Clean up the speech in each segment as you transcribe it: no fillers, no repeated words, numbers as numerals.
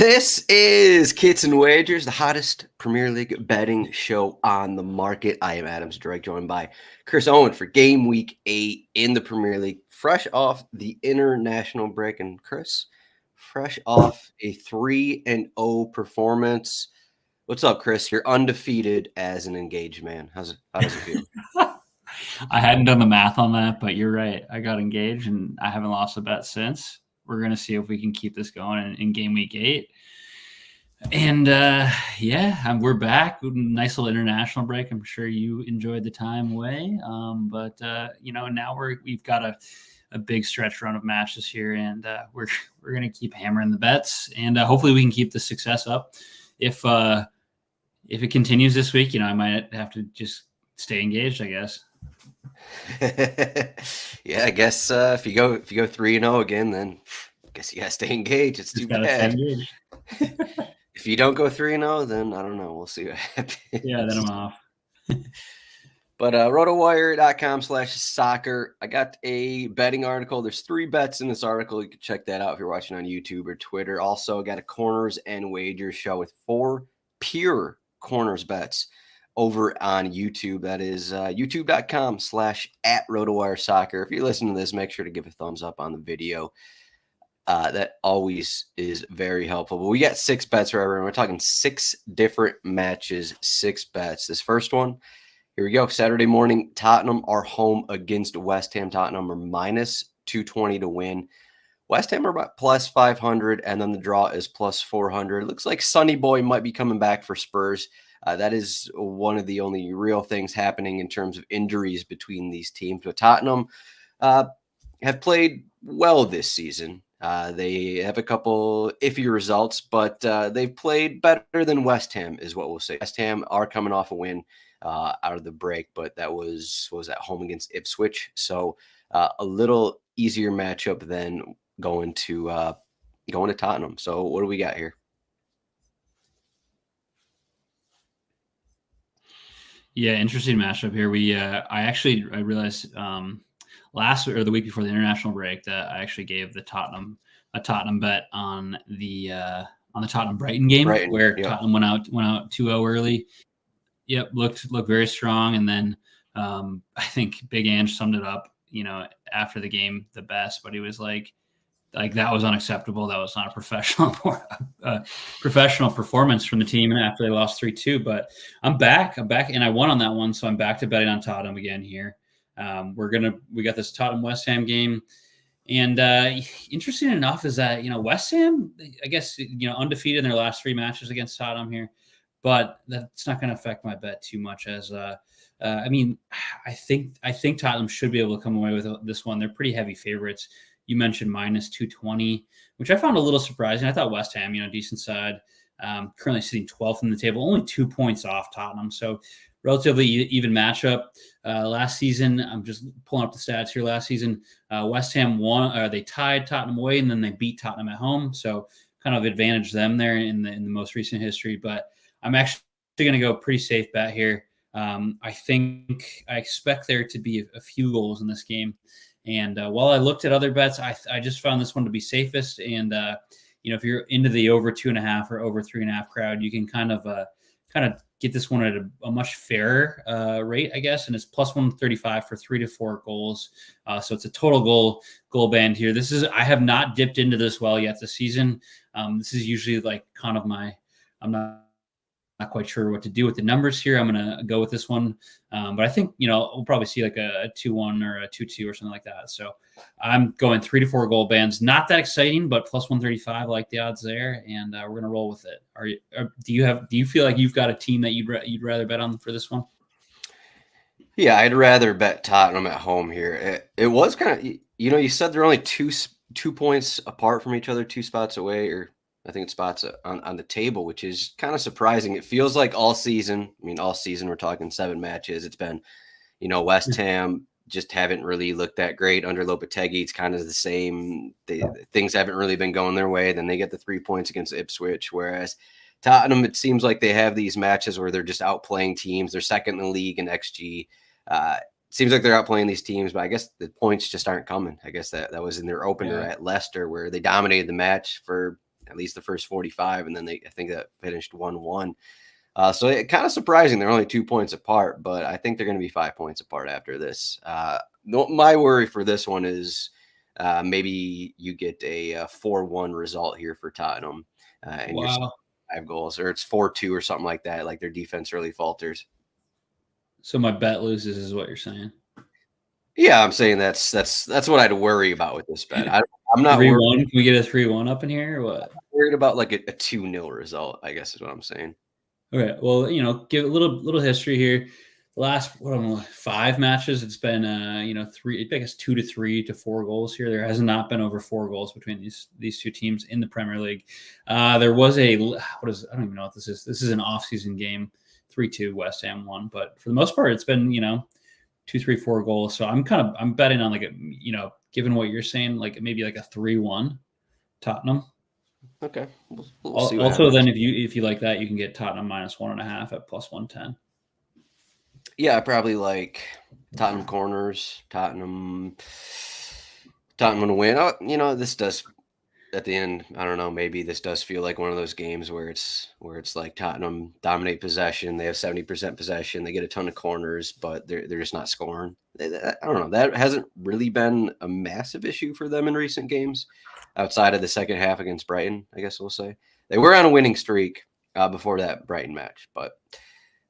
This is Kits and Wagers, the hottest Premier League betting show on the market. I am Adam Zdroik, joined by Chris Owen for Game Week 8 in the Premier League, fresh off the international break. And Chris, fresh off a 3-0 performance. What's up, Chris? You're undefeated as an engaged man. How does it feel? I hadn't done the math on that, but you're right. I got engaged and I haven't lost a bet since. We're going to see if we can keep this going in Game Week 8. And we're back. Nice little international break. I'm sure you enjoyed the time away. But now we've got a big stretch run of matches here, and we're going to keep hammering the bets, and hopefully we can keep the success up. If it continues this week, I might have to just stay engaged, I guess. Yeah, I guess if you go 3-0 again, then I guess you gotta stay engaged. It's too bad. If you don't go 3-0, then I don't know. We'll see what happens. Yeah, then I'm off. But RotoWire.com/soccer. I got a betting article. There's 3 bets in this article. You can check that out if you're watching on YouTube or Twitter. Also, I got a corners and wagers show with 4 pure corners bets over on YouTube. That is youtube.com/@RotoWireSoccer. If you listen to this, make sure to give a thumbs up on the video. That always is very helpful. But we got 6 bets for everyone. We're talking 6 different matches, 6 bets. This first one, here we go. Saturday morning, Tottenham are home against West Ham. Tottenham are -220 to win. West Ham are about +500, and then the draw is +400. Looks like Sonny Boy might be coming back for Spurs. That is one of the only real things happening in terms of injuries between these teams. But Tottenham have played well this season. They have a couple iffy results, but they've played better than West Ham is what we'll say. West Ham are coming off a win out of the break, but that was at home against Ipswich. So a little easier matchup than going to Tottenham. So what do we got here? Yeah, interesting matchup here. I realized last or the week before the international break that I actually gave a Tottenham bet on the Tottenham Brighton game, where Tottenham went out 2-0 early. Yep, looked very strong, and then I think Big Ange summed it up, after the game the best. But he was like that was unacceptable. That was not a professional performance from the team after they lost 3-2. But I'm back, and I won on that one, so I'm back to betting on Tottenham again here. We got this Tottenham West Ham game, and interesting enough is that West Ham, I guess undefeated in their last 3 matches against Tottenham here, but that's not going to affect my bet too much. As I think Tottenham should be able to come away with this one. They're pretty heavy favorites. You mentioned -220, which I found a little surprising. I thought West Ham, decent side, currently sitting 12th in the table, only 2 points off Tottenham. So relatively even matchup. Last season, I'm just pulling up the stats here. Last season, West Ham won. They tied Tottenham away, and then they beat Tottenham at home. So kind of advantage them there in the most recent history. But I'm actually going to go pretty safe bet here. I expect there to be a few goals in this game. And while I looked at other bets, I just found this one to be safest. And if you're into the over 2.5 or over 3.5 crowd, you can kind of get this one at a much fairer rate, I guess. And it's +135 for 3 to 4 goals. So it's a total goal band here. I have not dipped into this well yet this season. This is usually like kind of I'm not quite sure what to do with the numbers here. I'm going to go with this one. But I think, we'll probably see like a 2-1 or a 2-2 or something like that. So I'm going 3 to 4 goal bands. Not that exciting, but +135, I like the odds there. And we're going to roll with it. Do you feel like you've got a team that you'd rather bet on for this one? Yeah, I'd rather bet Tottenham at home here. It was kind of, you said they're only 2 points apart from each other, 2 spots away, or I think it's spots on the table, which is kind of surprising. It feels like all season we're talking 7 matches. It's been, West Ham just haven't really looked that great under Lopetegui. It's kind of the same. Things haven't really been going their way. Then they get the 3 points against Ipswich, whereas Tottenham, it seems like they have these matches where they're just outplaying teams. They're second in the league in XG. Seems like they're outplaying these teams, but I guess the points just aren't coming. I guess that was in their opener at Leicester, where they dominated the match for at least the first 45, and then I think that finished 1-1. So it kind of surprising. They're only 2 points apart, but I think they're going to be 5 points apart after this. My worry for this one is maybe you get a 4-1 result here for Tottenham, and you're 5 goals, or it's 4-2 or something like that. Like their defense really falters. So my bet loses, is what you're saying? Yeah, I'm saying that's what I'd worry about with this bet. I'm not 3-1. worried. Can we get a 3-1 up in here or what? I'm worried about like a 2-0 result, I guess is what I'm saying. Okay, well, give a little history here. The last 5 matches, it's been 3, I guess 2 to 3 to 4 goals here. There has not been over 4 goals between these two teams in the Premier League. There was I don't even know what this is. This is an off-season game, 3-2 West Ham won, but for the most part, it's been 2, 3, 4 goals. So I'm betting on like given what you're saying, like maybe like a 3-1 Tottenham. Okay. We'll see also, then if you like that, you can get Tottenham -1.5 at +110. Yeah, I probably like Tottenham corners. Tottenham to win. Oh, this does at the end. I don't know. Maybe this does feel like one of those games where it's like Tottenham dominate possession. They have 70% possession. They get a ton of corners, but they're just not scoring. I don't know. That hasn't really been a massive issue for them in recent games, outside of the second half against Brighton. I guess we'll say they were on a winning streak before that Brighton match, but.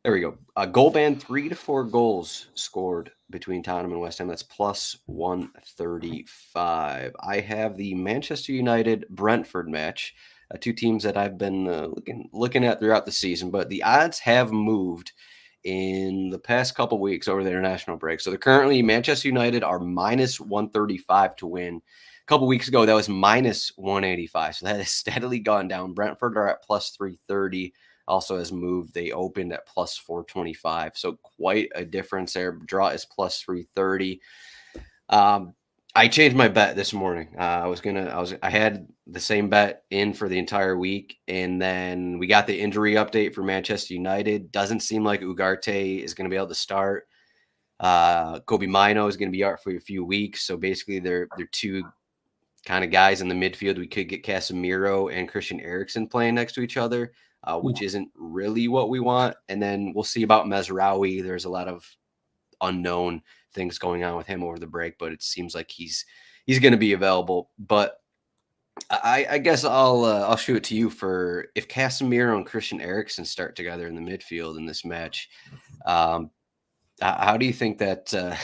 There we go. Goal band, 3 to 4 goals scored between Tottenham and West Ham. That's +135. I have the Manchester United Brentford match, 2 teams that I've been looking at throughout the season, but the odds have moved in the past couple weeks over the international break. So they're currently Manchester United are -135 to win. A couple weeks ago, that was -185. So that has steadily gone down. Brentford are at +330. Also has moved. They opened at +425. So quite a difference there. Draw is +330. I changed my bet this morning. I had the same bet in for the entire week. And then we got the injury update for Manchester United. Doesn't seem like Ugarte is going to be able to start. Kobe Mino is going to be out for a few weeks. So basically they're 2 kind of guys in the midfield. We could get Casemiro and Christian Eriksen playing next to each other. Which isn't really what we want. And then we'll see about Mazraoui. There's a lot of unknown things going on with him over the break, but it seems like he's going to be available. But I guess I'll shoot it to you for if Casemiro and Christian Eriksen start together in the midfield in this match. How do you think that?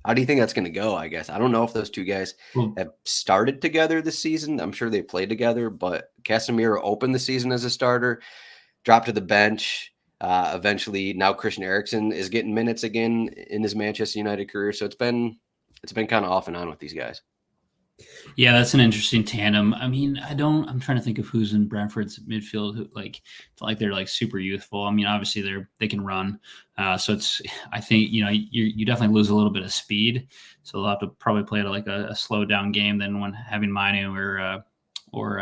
How do you think that's going to go? I guess I don't know if those 2 guys have started together this season. I'm sure they played together, but Casemiro opened the season as a starter, dropped to the bench. Eventually, now Christian Eriksen is getting minutes again in his Manchester United career. So it's been kind of off and on with these guys. Yeah, that's an interesting tandem. I mean, I'm trying to think of who's in Brentford's midfield who they're like super youthful. I mean, obviously they can run. So I think, you definitely lose a little bit of speed. So they'll have to probably play it like a slow down game than when having Manu or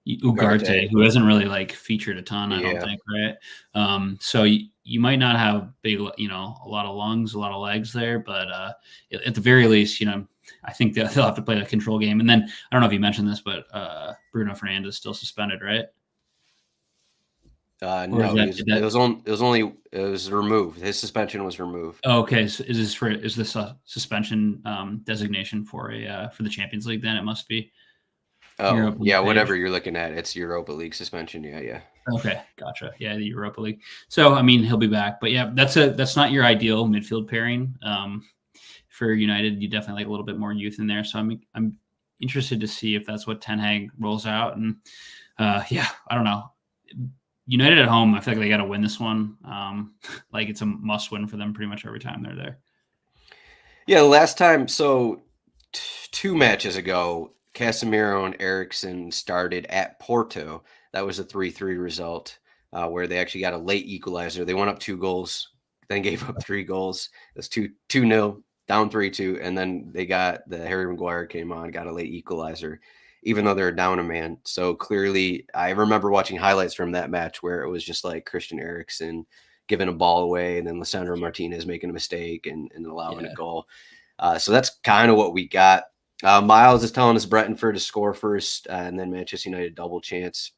Ugarte, who hasn't really like featured a ton, I don't think, right? So you might not have big, a lot of lungs, a lot of legs there, but at the very least, I think they'll have to play a control game. And then I don't know if you mentioned this, but Bruno Fernandes is still suspended, right? No, it was removed. His suspension was removed. Oh, okay, so is this a suspension designation for the Champions League? Then it must be. Oh, yeah, whatever you're looking at, it's Europa League suspension. Yeah. Okay, gotcha. Yeah, the Europa League. So I mean, he'll be back, but yeah, that's not your ideal midfield pairing. For United, you definitely like a little bit more youth in there. So I'm interested to see if that's what Ten Hag rolls out. And I don't know. United at home, I feel like they got to win this one. Like it's a must win for them pretty much every time they're there. Yeah, the last time, so 2 matches ago, Casemiro and Eriksen started at Porto. That was a 3-3 result where they actually got a late equalizer. They went up 2 goals, then gave up 3 goals. It was 2-0. Down 3-2, and then they got the Harry Maguire came on, got a late equalizer, even though they're down a man. So clearly, I remember watching highlights from that match where it was just like Christian Eriksen giving a ball away, and then Lisandro Martinez making a mistake and allowing a goal. So that's kind of what we got. Miles is telling us Brentford to score first, and then Manchester United double chance.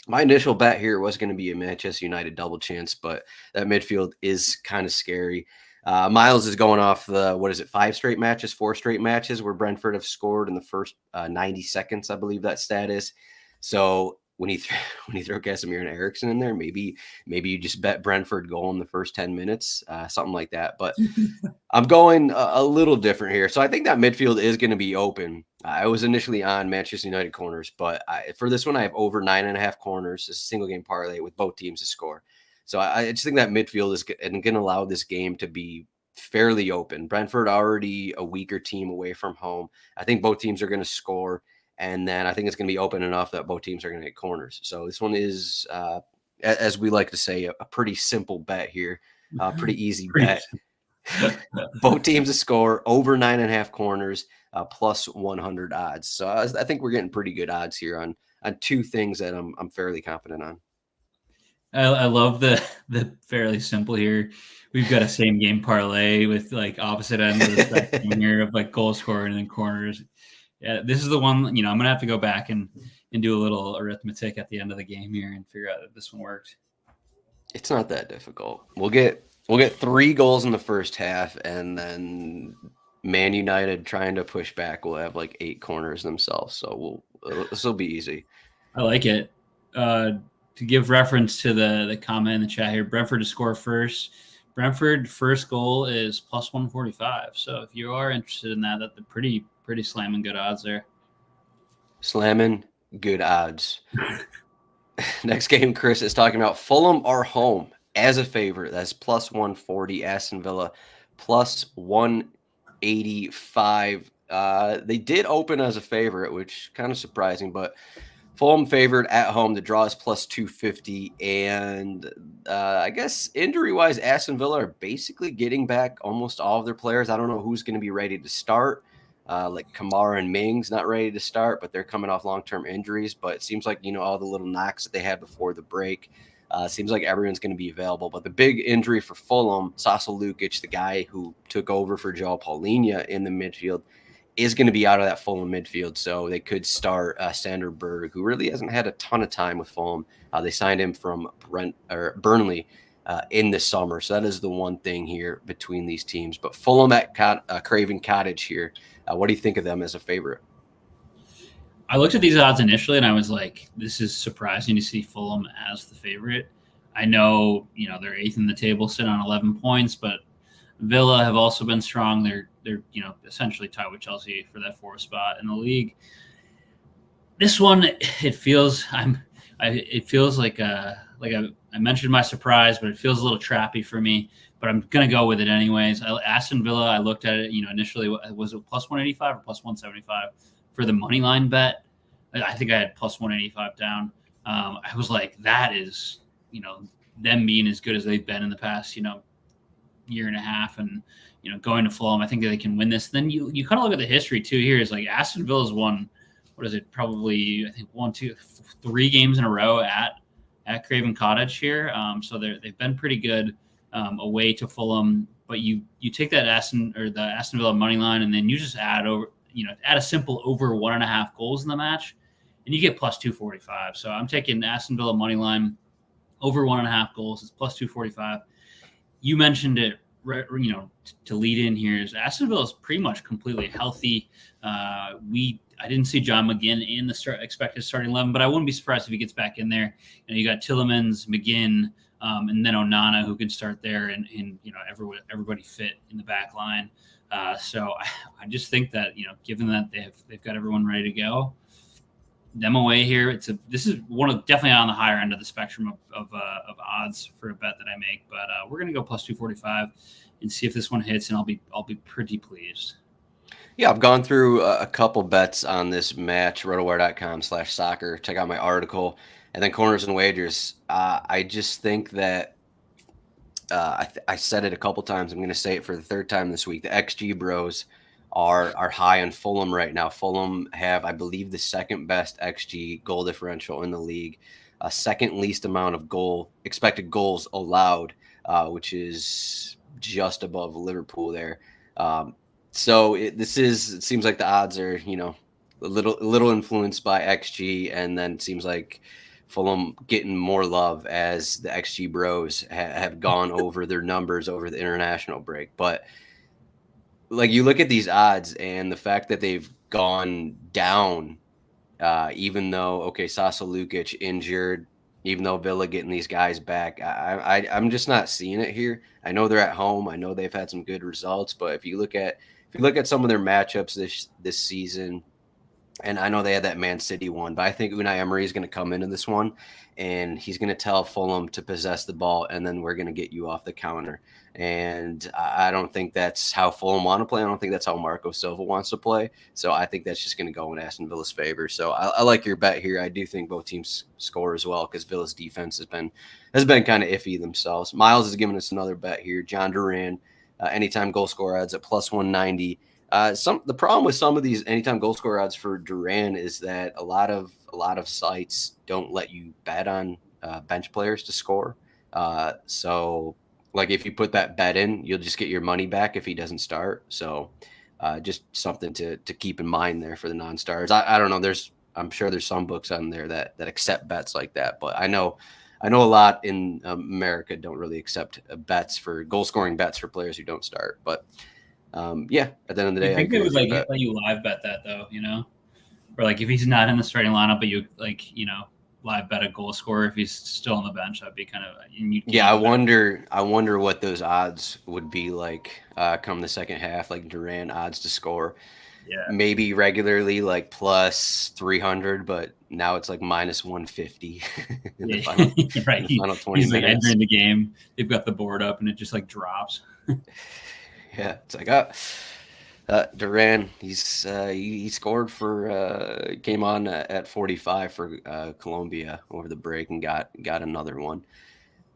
My initial bet here was going to be a Manchester United double chance, but that midfield is kind of scary. Miles is going off the, 4 straight matches where Brentford have scored in the first 90 seconds, I believe that stat is. So when you throw Casemiro and Eriksen in there, maybe you just bet Brentford goal in the first 10 minutes, something like that. But I'm going a little different here. So I think that midfield is going to be open. I was initially on Manchester United corners, but for this one, I have over 9.5 corners, a single game parlay with both teams to score. So I just think that midfield is going to allow this game to be fairly open. Brentford already a weaker team away from home. I think both teams are going to score. And then I think it's going to be open enough that both teams are going to get corners. So this one is, as we like to say, a pretty simple bet here. Pretty easy bet. Both teams to score over 9.5 corners, plus 100 odds. So I think we're getting pretty good odds here on two things that I'm fairly confident on. I love the fairly simple here. We've got a same game parlay with like opposite ends of the spectrum here of like goal scoring and then corners. Yeah, this is the one, I'm going to have to go back and do a little arithmetic at the end of the game here and figure out if this one worked. It's not that difficult. We'll get 3 goals in the first half, and then Man United trying to push back will have like 8 corners themselves. So this will be easy. I like it. To give reference to the comment in the chat here, Brentford to score first. Brentford first goal is plus 145. So if you are interested in that, that's a pretty slamming good odds there. Slamming good odds. Next game, Chris is talking about Fulham are home as a favorite. That's plus 140. Aston Villa plus 185. They did open as a favorite, which kind of surprising, but Fulham favored at home. The draw is plus 250. And I guess injury-wise, Aston Villa are basically getting back almost all of their players. I don't know who's going to be ready to start. Like Kamara and Mings not ready to start, but they're coming off long-term injuries. But it seems like, all the little knocks that they had before the break, seems like everyone's going to be available. But the big injury for Fulham, Sasa Lukic, the guy who took over for João Paulinho in the midfield, is going to be out of that Fulham midfield. So they could start Sander Berg, who really hasn't had a ton of time with Fulham. They signed him from Burnley in the summer. So that is the one thing here between these teams. But Fulham at Craven Cottage here. What do you think of them as a favorite? I looked at these odds initially, and I was like, this is surprising to see Fulham as the favorite. I know, they're 8th in the table, sitting on 11 points, but Villa have also been strong. They're essentially tied with Chelsea for that 4th spot in the league. This one, it feels like I mentioned my surprise, but it feels a little trappy for me. But I'm going to go with it anyways. Aston Villa, I looked at it, initially, was it plus 185 or plus 175 for the money line bet? I think I had plus 185 down. I was like, that is, them being as good as they've been in the past, year and a half, and, going to Fulham, I think that they can win this. Then you kind of look at the history too here is like Aston Villa's won, what is it? Probably, I think 1, 2, 3 games in a row at Craven Cottage here. So they've been pretty good. Away to Fulham, but you take that Aston Villa money line, and then you just add a simple over 1.5 goals in the match, and you get plus 245. So I'm taking Aston Villa money line over 1.5 goals. It's plus 245. You mentioned it, to lead in here is Aston Villa is pretty much completely healthy. I didn't see John McGinn in the expected starting 11, but I wouldn't be surprised if he gets back in there. You got Tielemans, McGinn. And then Onana, who can start there, and everybody fit in the back line. So I just think that given that they've got everyone ready to go, them away here. This is definitely on the higher end of the spectrum of odds for a bet that I make. But we're gonna go plus 245 and see if this one hits, and I'll be pretty pleased. Yeah, I've gone through a couple bets on this match, rotowire.com/soccer. Check out my article. And then corners and wagers. I just think that I said it a couple times. I'm going to say it for the 3rd time this week. The XG bros are high on Fulham right now. Fulham have, I believe, the 2nd best XG goal differential in the league. 2nd least amount of expected goals allowed, which is just above Liverpool there. So it seems like the odds are, a little influenced by XG, and then it seems like Fulham getting more love as the XG bros have gone over their numbers over the international break. But like you look at these odds and the fact that they've gone down, even though Sasa Lukic injured, even though Villa getting these guys back, I'm just not seeing it here. I know they're at home. I know they've had some good results, but if you look at some of their matchups this season, and I know they had that Man City one, but I think Unai Emery is going to come into this one, and he's going to tell Fulham to possess the ball, and then we're going to get you off the counter. And I don't think that's how Fulham want to play. I don't think that's how Marco Silva wants to play. So I think that's just going to go in Aston Villa's favor. So I like your bet here. I do think both teams score as well because Villa's defense has been kind of iffy themselves. Miles is giving us another bet here. John Duran, anytime goal scorer odds at plus 190. The problem with some of these anytime goal scorer odds for Duran is that a lot of sites don't let you bet on bench players to score. So like if you put that bet in, you'll just get your money back if he doesn't start. So just something to keep in mind there for the non-stars. I don't know. I'm sure there's some books on there that accept bets like that, but I know a lot in America don't really accept bets for goal scoring bets for players who don't start. But yeah, at the end of the day, I think they would let you live bet that though, or like if he's not in the starting lineup, but you live bet a goal scorer if he's still on the bench. That'd be kind of I wonder what those odds would be like come the second half, like Duran odds to score. Yeah, maybe regularly like plus 300, but now it's like minus 150 in the final, right. In the final 20 he's minutes. Like entering the game, they've got the board up and it just like drops. Yeah, it's like Duran, he scored for came on at 45 for Colombia over the break and got another one.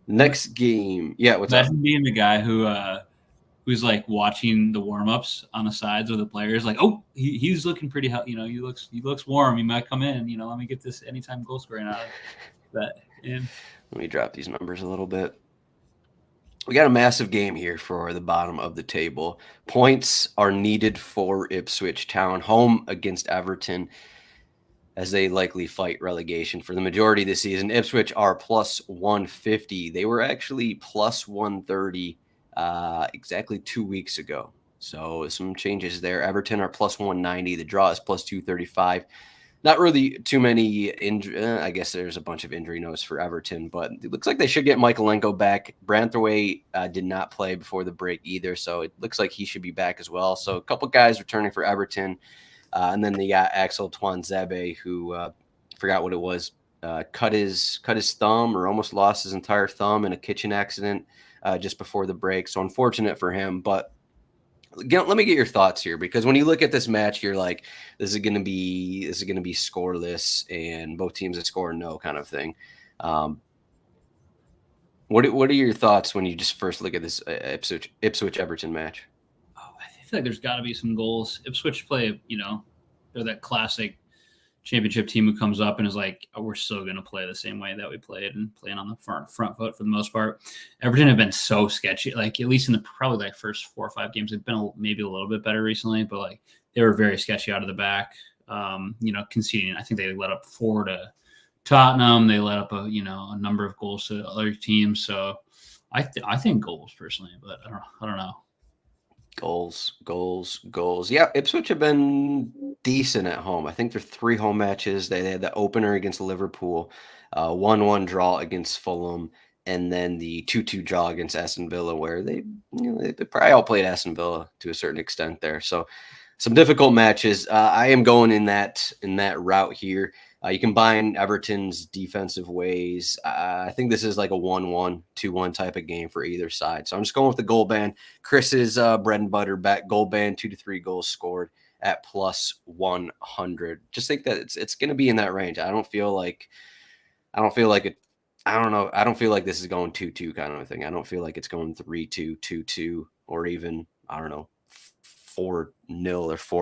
Next game, what's Imagine up? being the guy who's like watching the warm-ups on the sides of the players, like, oh, he's looking pretty healthy, he looks warm, he might come in, let me get this anytime goal scoring out of that. And let me drop these numbers a little bit. We got a massive game here for the bottom of the table. Points are needed for Ipswich Town, home against Everton, as they likely fight relegation for the majority of the season. Ipswich are plus 150. They were actually plus 130 exactly 2 weeks ago. So some changes there. Everton are plus 190. The draw is plus 235. Not really too many injury. I guess there's a bunch of injury notes for Everton, but it looks like they should get Michaelenko back. Branthwaite did not play before the break either, so it looks like he should be back as well. So a couple guys returning for Everton, and then they got Axel Tuanzebe, who forgot what it was, cut his thumb or almost lost his entire thumb in a kitchen accident just before the break. So unfortunate for him, but. Let me get your thoughts here, because when you look at this match, you're like, this is going to be scoreless and both teams that score no kind of thing. What are your thoughts when you just first look at this Ipswich Everton match? Oh, I feel like there's got to be some goals. Ipswich play, they're that classic championship team who comes up and is like, oh, we're still going to play the same way that we played and playing on the front foot for the most part. Everton have been so sketchy, like at least in the probably like first 4 or 5 games. They've been maybe a little bit better recently, but like they were very sketchy out of the back. Conceding. I think they let up 4 to Tottenham. They let up a number of goals to other teams. So I think goals personally, but I don't know. Goals. Yeah, Ipswich have been decent at home. I think they're 3 home matches. They had the opener against Liverpool, 1-1 draw against Fulham, and then the 2-2 draw against Aston Villa, where they probably all played Aston Villa to a certain extent there. So some difficult matches. I am going in that route here. You combine Everton's defensive ways. I think this is like a 1-1, 2-1 type of game for either side. So I'm just going with the goal ban. Chris's bread and butter bet, goal ban, 2 to 3 goals scored at plus 100. Just think that it's going to be in that range. I don't feel like it. I don't know. I don't feel like this is going 2-2 kind of a thing. I don't feel like it's going 3-2, 2-2, or even, I don't know, 4-0 or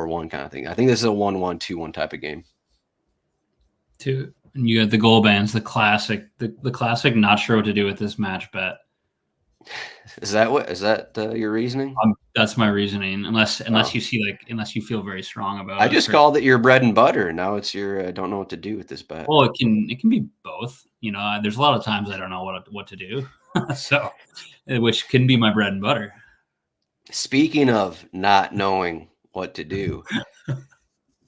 4-1 kind of thing. I think this is a 1-1, 2-1 type of game. And you got the goal bans, the classic, not sure what to do with this match bet. Is that your reasoning? That's my reasoning. Unless you see unless you feel very strong about it. I just called it your bread and butter. Now it's your I don't know what to do with this bet. Well, it can be both. There's a lot of times I don't know what to do, so which can be my bread and butter. Speaking of not knowing what to do,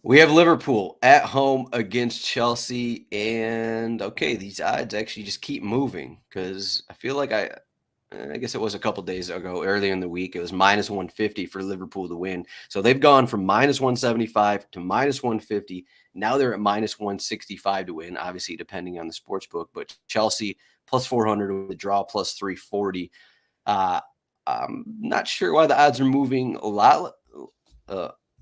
we have Liverpool at home against Chelsea, and okay, these odds actually just keep moving because I feel like I guess it was a couple days ago, earlier in the week, it was minus 150 for Liverpool to win. So they've gone from minus 175 to minus 150. Now they're at minus 165 to win, obviously depending on the sports book. But Chelsea plus 400 with the draw plus 340. I'm not sure why the odds are moving a lot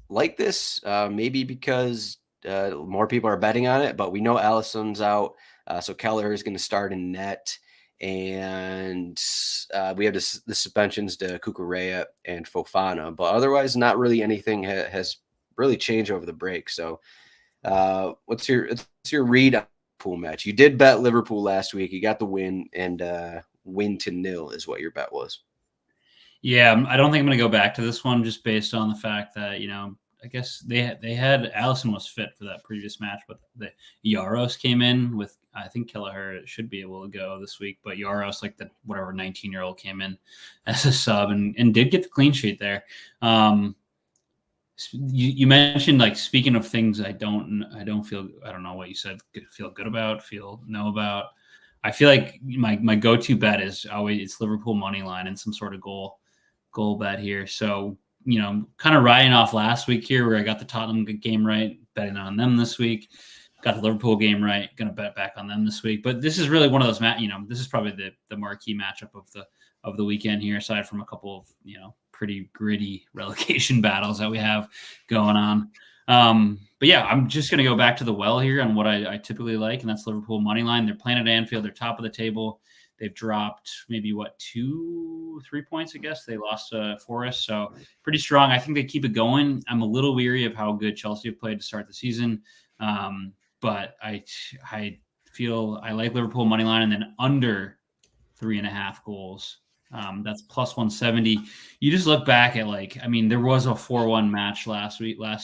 like this. Maybe because more people are betting on it, but we know Alisson's out. So Keller is going to start in net. And we have the suspensions to Cucurella and Fofana, but otherwise not really anything has really changed over the break. So what's your read on the Liverpool match? You did bet Liverpool last week. You got the win, and win to 0 is what your bet was. Yeah, I don't think I'm going to go back to this one just based on the fact that, I guess they had Alisson was fit for that previous match, but the Yaros came in with, I think Kelleher should be able to go this week, but Yaros, like the whatever 19-year-old, came in as a sub and did get the clean sheet there. You mentioned, like, speaking of things I don't know what you said, feel good about, know about. I feel like my go-to bet is always it's Liverpool money line and some sort of goal bet here. So, kind of riding off last week here where I got the Tottenham game right, betting on them this week. Got the Liverpool game right, going to bet back on them this week. But this is really one of those this is probably the marquee matchup of the weekend here, aside from a couple of, pretty gritty relegation battles that we have going on. But yeah, I'm just going to go back to the well here on what I typically like, and that's Liverpool money line. They're playing at Anfield. They're top of the table. They've dropped maybe 2-3 points. I guess they lost Forest, so pretty strong. I think they keep it going. I'm a little weary of how good Chelsea have played to start the season, but I feel I like Liverpool money line, and then under 3.5 goals. That's plus 170. You just look back at there was a 4-1 match last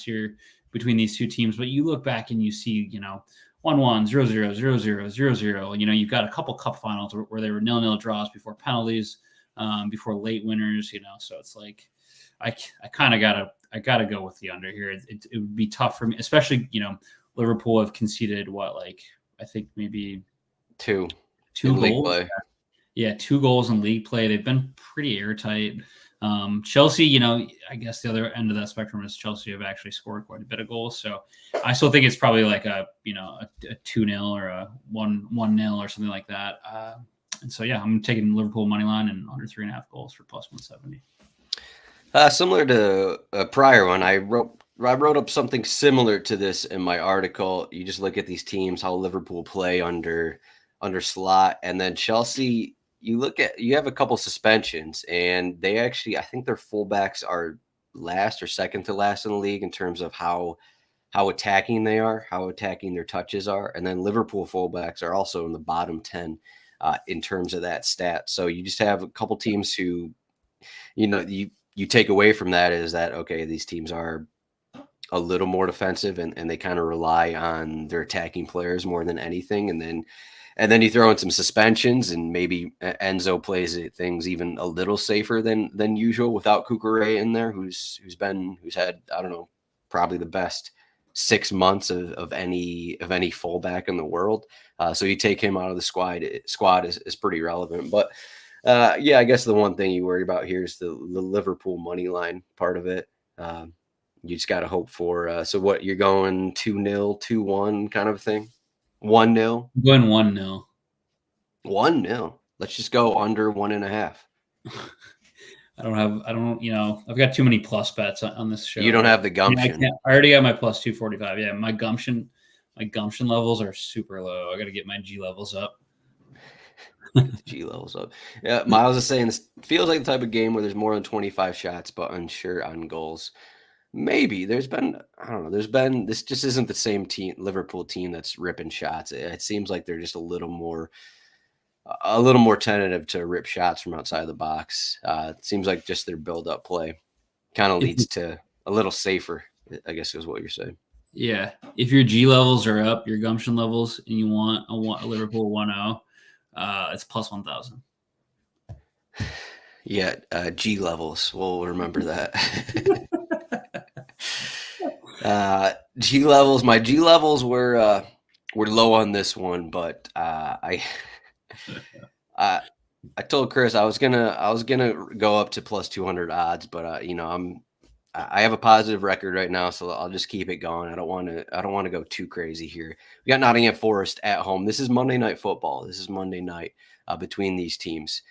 year between these two teams, but you look back and you see 1-1, 0-0, 0-0, 0-0. You've got a couple cup finals where there were 0-0 draws before penalties, before late winners. So it's like I kind of gotta go with the under here. It would be tough for me, especially Liverpool have conceded I think maybe two goals. Play. Yeah, 2 goals in league play. They've been pretty airtight. Chelsea, I guess the other end of that spectrum is Chelsea have actually scored quite a bit of goals. So I still think it's probably like a 2-0 or a 1-0 or something like that. And so, yeah, I'm taking Liverpool money line and under 3.5 goals for plus 170. Similar to a prior one, I wrote up something similar to this in my article. You just look at these teams, how Liverpool play under Slot, and then Chelsea. You have a couple suspensions, and they actually, I think their fullbacks are last or second to last in the league in terms of how attacking they are, how attacking their touches are. And then Liverpool fullbacks are also in the bottom 10 in terms of that stat. So you just have a couple teams who, you take away from that is that, okay, these teams are a little more defensive and they kind of rely on their attacking players more than anything. And then you throw in some suspensions, and maybe Enzo plays things even a little safer than usual without Cucurella in there, who's had, I don't know, probably the best 6 months of any fullback in the world. So you take him out of the squad is pretty relevant. But yeah, I guess the one thing you worry about here is the Liverpool money line part of it. You just got to hope for. So what, you're going 2-0, 2-1 kind of thing? 1-0. I'm going 1-0. 1-0. Let's just go under 1.5. I've got too many plus bets on this show. You don't have the gumption. I already got my plus 245. Yeah, my gumption levels are super low. I got to get my G levels up. G levels up. Yeah, Miles is saying this feels like the type of game where there's more than 25 shots, but unsure on goals. Maybe this just isn't the same Liverpool team that's ripping shots. It seems like they're just a little more a little more tentative to rip shots from outside the box. It seems like just their build-up play kind of leads to a little safer, I guess is what you're saying. Yeah. If your G levels are up, your gumption levels, and you want a Liverpool 1-0, it's plus 1,000. Yeah, G levels. We'll remember that. G levels. My G levels were low on this one, but I told Chris I was gonna go up to plus 200 odds, but I have a positive record right now, so I'll just keep it going. I don't want to go too crazy here. We got Nottingham Forest at home. This is Monday Night Football. This is Monday night between these teams.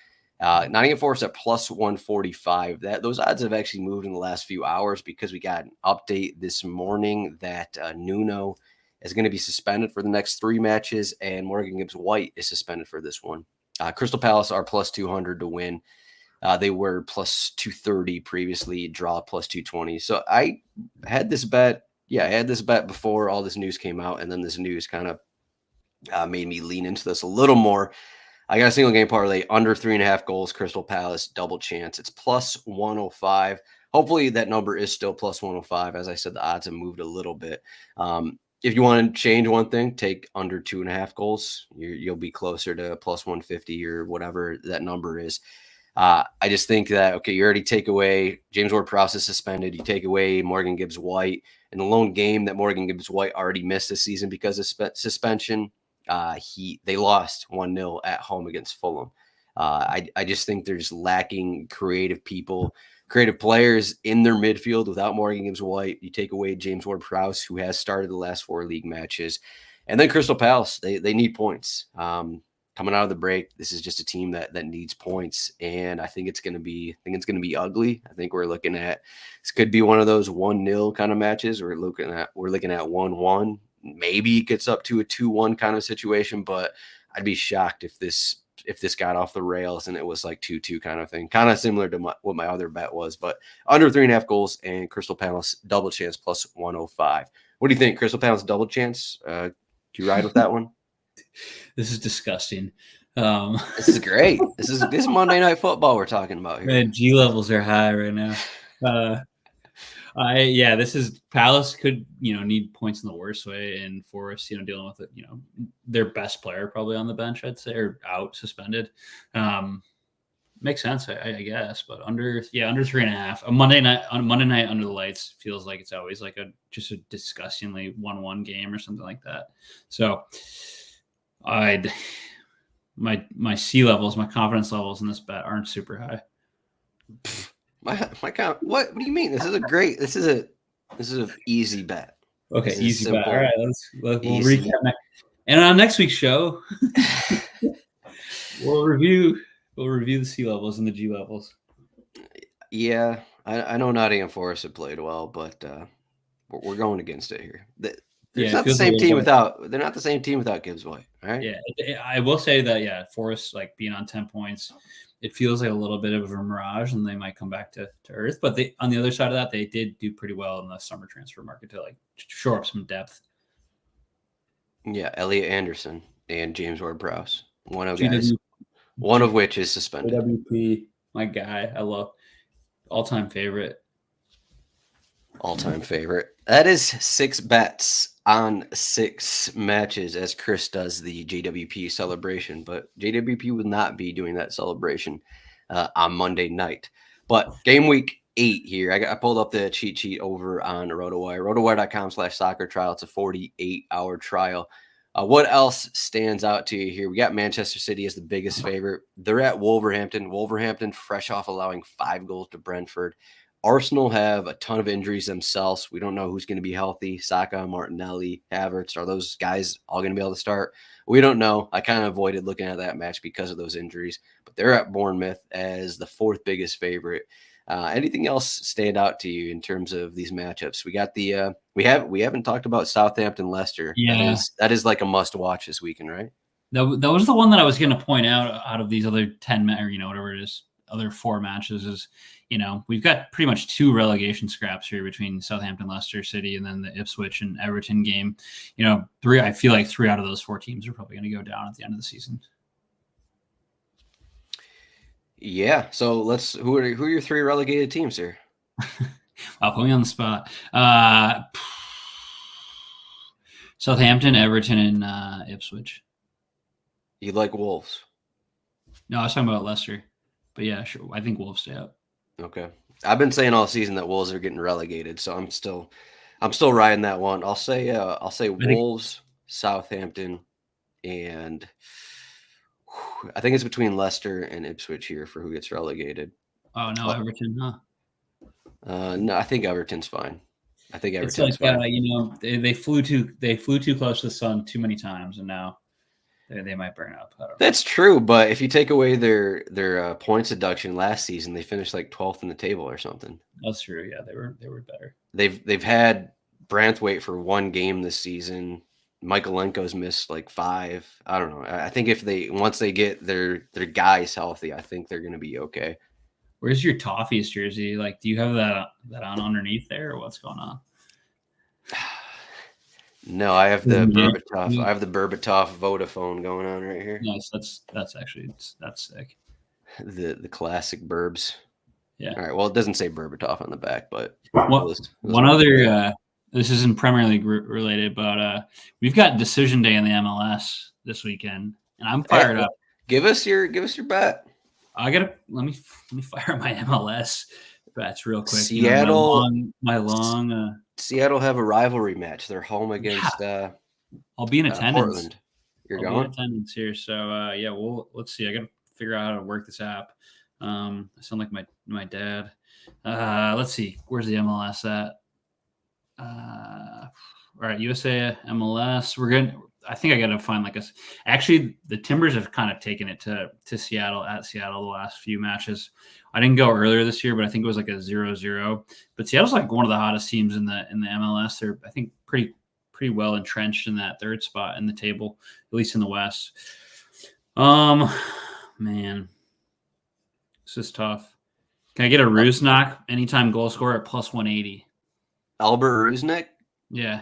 Nottingham Forest at plus 145. Those odds have actually moved in the last few hours because we got an update this morning that Nuno is going to be suspended for the next 3 matches, and Morgan Gibbs-White is suspended for this one. Crystal Palace are plus 200 to win. They were plus 230 previously, draw plus 220. So I had this bet. Yeah, I had this bet before all this news came out, and then this news kind of made me lean into this a little more. I got a single game parlay under 3.5 goals, Crystal Palace, double chance. It's plus 105. Hopefully that number is still plus 105. As I said, the odds have moved a little bit. If you want to change one thing, take under 2.5 goals. You'll be closer to plus 150 or whatever that number is. I just think that, okay, you already take away James Ward-Prowse is suspended. You take away Morgan Gibbs-White. In the lone game that Morgan Gibbs-White already missed this season because of suspension, they lost 1-0 at home against Fulham. I just think there's lacking creative players in their midfield without Morgan Gibbs-White. You take away James Ward-Prowse, who has started the last 4 league matches. And then Crystal Palace, they need points. Coming out of the break, this is just a team that needs points, and I think it's going to be ugly. I think we're looking at this could be one of those 1-0 kind of matches. We're looking at 1-1. Maybe it gets up to a 2-1 kind of situation, but I'd be shocked if this got off the rails and it was like 2-2 kind of thing, kind of similar to what my other bet was. But under 3.5 goals and Crystal Palace double chance plus 105. What do you think? Crystal Palace double chance? Do you ride with that one? This is disgusting. This is great. This is Monday Night Football we're talking about here. Man, G levels are high right now. This is Palace could need points in the worst way, and Forest dealing with it. Their best player probably on the bench, I'd say, or out suspended. Makes sense, I guess. But under 3.5 on Monday night under the lights feels like it's always like just a disgustingly 1-1 game or something like that. So my C levels, my confidence levels in this bet aren't super high. What do you mean? This is an easy bet. Okay, easy bet. All right, we'll recap next. And on next week's show, we'll review the C levels and the G levels. Yeah, I know Nottingham Forest have played well, but we're going against it here. They're not the same team without Gibbs-White. All right. Yeah, I will say that. Forest being on 10 points, it feels like a little bit of a mirage, and they might come back to earth. But on the other side of that, they did do pretty well in the summer transfer market to shore up some depth. Yeah, Elliot Anderson and James Ward-Prowse, one of which is suspended. WP, my guy, I love all-time favorite. All-time favorite. That is 6 bets on 6 matches as Chris does the JWP celebration, but JWP will not be doing that celebration on Monday night. But game week 8 here, I pulled up the cheat sheet over on RotoWire, rotowire.com/soccer trial. It's a 48-hour trial. What else stands out to you here? We got Manchester City as the biggest favorite. They're at Wolverhampton. Wolverhampton fresh off allowing 5 goals to Brentford. Arsenal have a ton of injuries themselves. We don't know who's going to be healthy. Saka, Martinelli, Havertz. Are those guys all going to be able to start? We don't know. I kind of avoided looking at that match because of those injuries. But they're at Bournemouth as the 4th biggest favorite. Anything else stand out to you in terms of these matchups? We got the we haven't talked about Southampton Leicester. Yeah, that is like a must watch this weekend, right? That was the one that I was going to point out of these other 10 or whatever it is, other 4 matches is. We've got pretty much 2 relegation scraps here between Southampton, Leicester City, and then the Ipswich and Everton game. I feel like 3 out of those 4 teams are probably going to go down at the end of the season. Yeah. So who are your 3 relegated teams here? I'll put me on the spot. Southampton, Everton, and Ipswich. You like Wolves? No, I was talking about Leicester, but yeah, sure. I think Wolves stay up. Okay. I've been saying all season that Wolves are getting relegated, so I'm still riding that one. I'll say I think. Wolves, Southampton, and I think it's between Leicester and Ipswich here for who gets relegated. Oh no, Oh, Everton, huh? no, I think Everton's fine. It's like Fine. they flew too close to the sun too many times, and now they might burn up. I don't know. That's true, but if you take away their points deduction last season, they finished like 12th in the table or something. That's true. Yeah, they were better. They've had Branthwaite for 1 game this season. Michaelenko's missed like 5. I don't know. I think if once they get their guys healthy, I think they're going to be okay. Where's your Toffees jersey? Like, do you have that on underneath there, or what's going on? No, I have the Berbatov. I have the Berbatov Vodafone going on right here. Nice. That's actually that's sick. The classic Burbs. Yeah. All right. Well, it doesn't say Berbatov on the back, but one other. This isn't Premier League related, but we've got decision day in the MLS this weekend, and I'm fired up. Give us your bet. Let me fire my MLS bets real quick. Seattle, my long. Seattle have a rivalry match. They're home against. I'll be in attendance. Portland. You're going? Be in attendance here. So yeah, let's see. I got to figure out how to work this app. I sound like my dad. Let's see. Where's the MLS at? All right, USA MLS. I think I got to find actually the Timbers have kind of taken it to Seattle the last few matches. I didn't go earlier this year, but I think it was like a 0-0. But Seattle's like one of the hottest teams in the MLS. They're, I think, pretty well entrenched in that 3rd spot in the table, at least in the West. Man, this is tough. Can I get a Rusnak anytime goal scorer at plus 180? Albert Rusnak? Yeah.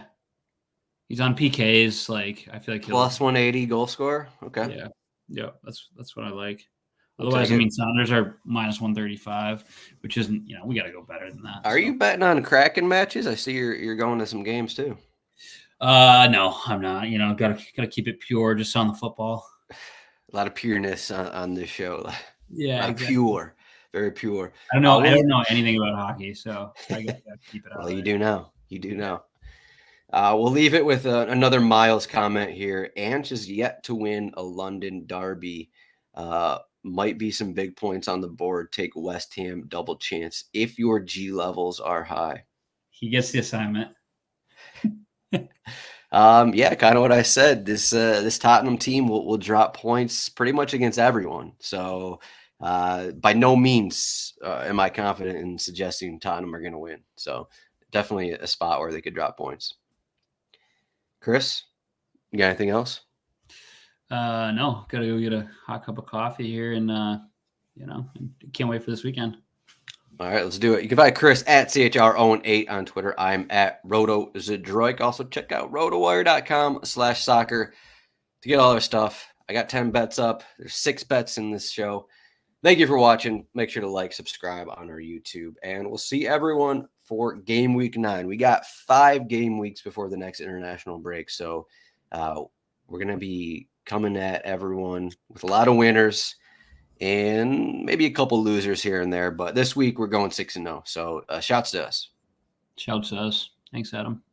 He's on PKs. Like, I feel like plus 180 goal scorer. Okay. Yeah. That's what I like. Otherwise, I mean, Sounders are minus 135, which isn't. We got to go better than that. Are you betting on Kraken matches? I see you're going to some games too. No, I'm not. Gotta keep it pure, just on the football. A lot of pureness on this show. Yeah, exactly. Pure, very pure. I don't know. I don't know anything about hockey, so I gotta keep it out. Well, you do now. You do now. We'll leave it with another Miles comment here. Ange is yet to win a London derby. Might be some big points on the board. Take West Ham double chance if your G levels are high. He gets the assignment. Yeah, kind of what I said. This Tottenham team will drop points pretty much against everyone. So by no means am I confident in suggesting Tottenham are going to win. So definitely a spot where they could drop points. Chris, you got anything else? No, gotta go get a hot cup of coffee here, and can't wait for this weekend. All right, let's do it. You can find Chris at CHR08 on Twitter. I'm at RotoZdroik. Also, check out RotoWire.com/soccer to get all our stuff. I got 10 bets up. There's 6 bets in this show. Thank you for watching. Make sure to like, subscribe on our YouTube, and we'll see everyone for game week 9. We got 5 game weeks before the next international break, so we're going to be coming at everyone with a lot of winners and maybe a couple losers here and there. But this week we're going 6-0. So shouts to us. Shouts to us. Thanks, Adam.